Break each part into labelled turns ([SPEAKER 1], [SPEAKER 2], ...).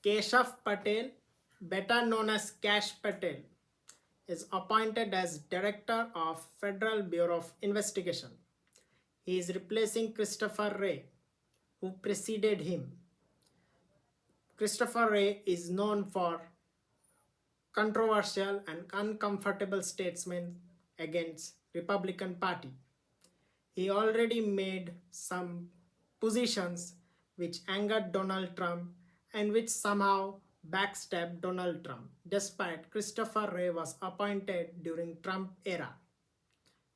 [SPEAKER 1] Keshav Patel, better known as Kash Patel, is appointed as Director of Federal Bureau of Investigation. He is replacing Christopher Wray, who preceded him. Christopher Wray is known for controversial and uncomfortable statements against Republican Party. He already made some positions which angered Donald Trump and which somehow backstabbed Donald Trump, despite Christopher Wray was appointed during Trump era,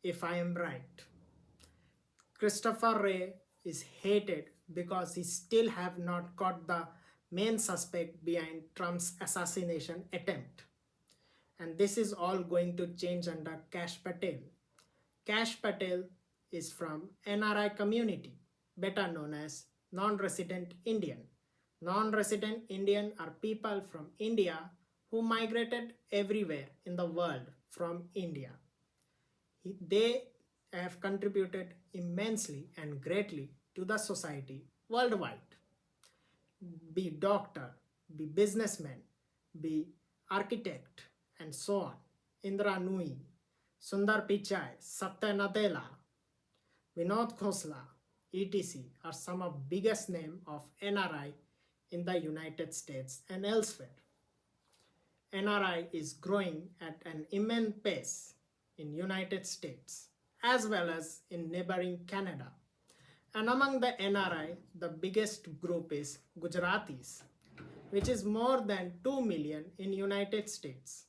[SPEAKER 1] if I am right. Christopher Wray is hated because he still have not caught the main suspect behind Trump's assassination attempt. And this is all going to change under Kash Patel. Kash Patel is from NRI community, better known as non-resident Indian. Non-resident Indian are people from India who migrated everywhere in the world from India. They have contributed immensely and greatly to the society worldwide. Be doctor, be businessman, be architect, and so on. Indra Nui, Sundar Pichai, Satya Nadella, Vinod Khosla, etc. are some of biggest name of NRI in the United States and elsewhere. NRI is growing at an immense pace in United States as well as in neighboring Canada. And among the NRI, the biggest group is Gujaratis, which is more than 2 million in United States.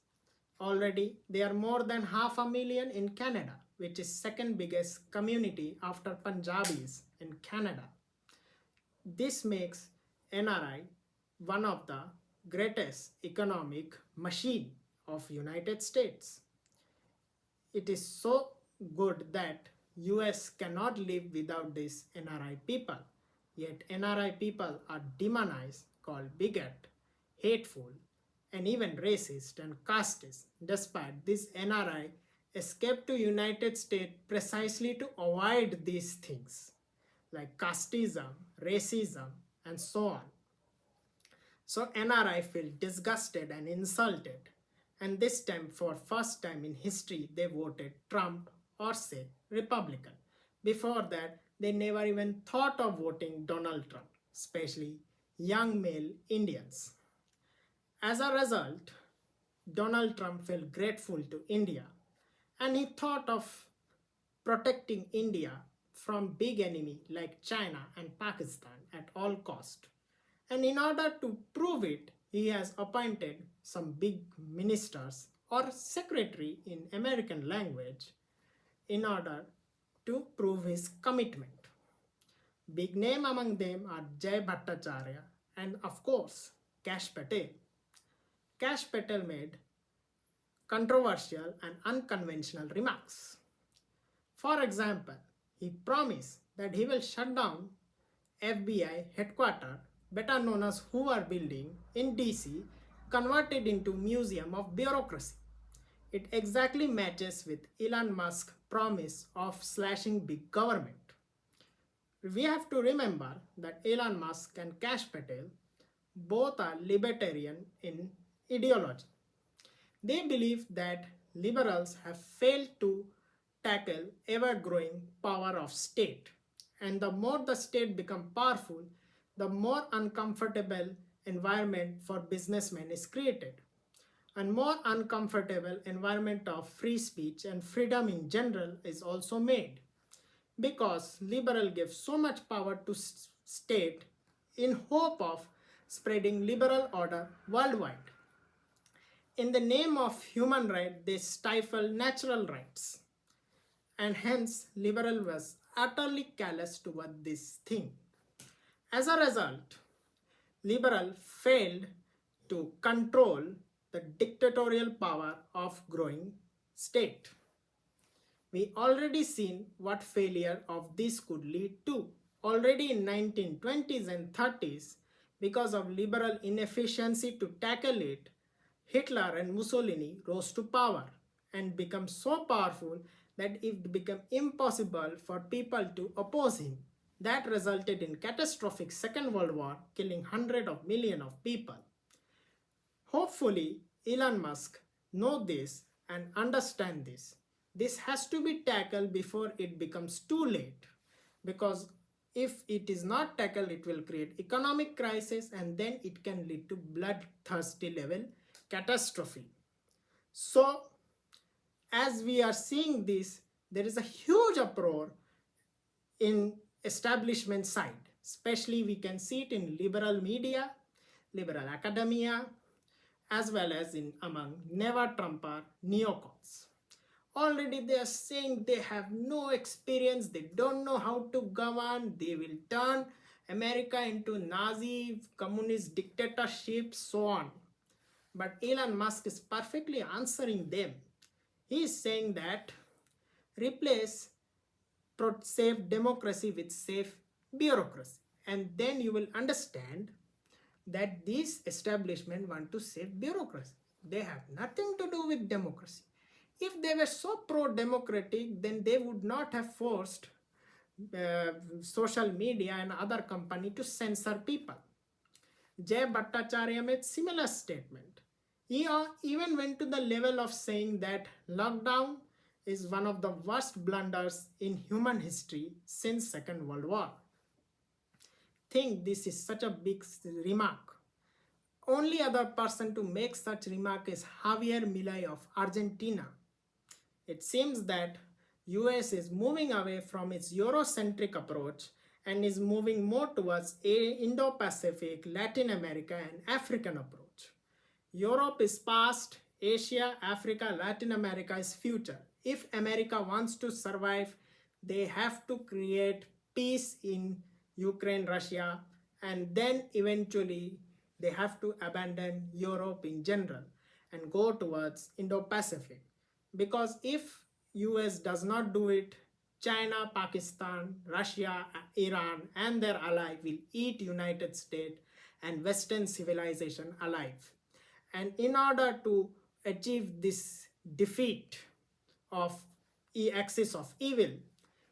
[SPEAKER 1] Already, they are more than 500,000 in Canada, which is second biggest community after Punjabis in Canada. This makes NRI one of the greatest economic machine of United States. It is so good that US cannot live without these NRI people. Yet NRI people are demonized, called bigot, hateful, and even racist and casteist. Despite this, NRI escaped to United States precisely to avoid these things like casteism, racism, and so on. So NRI feel disgusted and insulted, and this time, for first time in history, they voted Trump or say Republican. Before that, they never even thought of voting Donald Trump, especially young male Indians. As a result, Donald Trump felt grateful to India, and he thought of protecting India from big enemy like China and Pakistan at all cost. And in order to prove it, he has appointed some big ministers or secretary in American language in order to prove his commitment. Big name among them are Jay Bhattacharya and of course Kash Patel. Kash Patel made controversial and unconventional remarks. For example, he promised that he will shut down FBI headquarters, better known as Hoover Building in DC, converted into Museum of Bureaucracy. It exactly matches with Elon Musk's promise of slashing big government. We have to remember that Elon Musk and Kash Patel both are libertarian in ideology. They believe that liberals have failed to tackle ever-growing power of state, and the more the state becomes powerful, the more uncomfortable environment for businessmen is created, and more uncomfortable environment of free speech and freedom in general is also made, because liberal give so much power to state in hope of spreading liberal order worldwide. In the name of human right, they stifle natural rights, and hence liberal was utterly callous toward this thing. As a result, liberal failed to control the dictatorial power of growing state. We already seen what failure of this could lead to. Already in 1920s and 30s, because of liberal inefficiency to tackle it, Hitler and Mussolini rose to power and became so powerful that it became impossible for people to oppose him. That resulted in catastrophic Second World War, killing hundreds of millions of people. Hopefully, Elon Musk know this and understand this. This has to be tackled before it becomes too late, because if it is not tackled, it will create economic crisis and then it can lead to bloodthirsty level catastrophe. So, as we are seeing this, there is a huge uproar in establishment side. Especially we can see it in liberal media, liberal academia, as well as in among never-Trumper neocons. Already they are saying they have no experience, they don't know how to govern, they will turn America into Nazi communist dictatorship, so on. But Elon Musk is perfectly answering them. He is saying that replace safe democracy with safe bureaucracy, and then you will understand that these establishment want to save bureaucracy. They have nothing to do with democracy. If they were so pro-democratic, then they would not have forced social media and other company to censor people. Jay Bhattacharya made similar statement. He even went to the level of saying that lockdown is one of the worst blunders in human history since Second World War. Think this is such a big remark. Only other person to make such remark is Javier Milei of Argentina. It seems that US is moving away from its Eurocentric approach and is moving more towards a Indo-Pacific, Latin America and African approach. Europe is past, Asia, Africa, Latin America is future. If America wants to survive, they have to create peace in Ukraine, Russia, and then eventually they have to abandon Europe in general and go towards Indo-Pacific. Because if US does not do it, China, Pakistan, Russia, Iran and their ally will eat United States and Western civilization alive. And in order to achieve this defeat of axis of evil,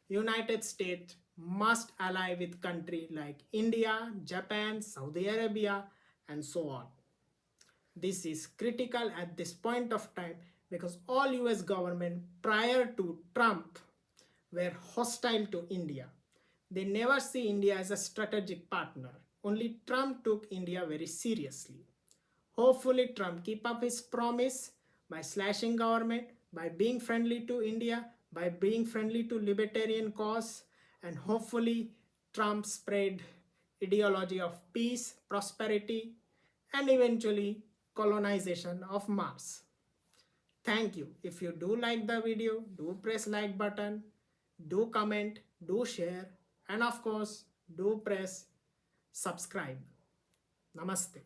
[SPEAKER 1] United States must ally with countries like India, Japan, Saudi Arabia, and so on. This is critical at this point of time because all US government prior to Trump were hostile to India. They never see India as a strategic partner. Only Trump took India very seriously. Hopefully Trump keep up his promise by slashing government, by being friendly to India, by being friendly to libertarian cause, and hopefully Trump spread ideology of peace, prosperity, and eventually colonization of Mars. Thank you. If you do like the video, do press like button, do comment, do share, and of course, do press subscribe. Namaste.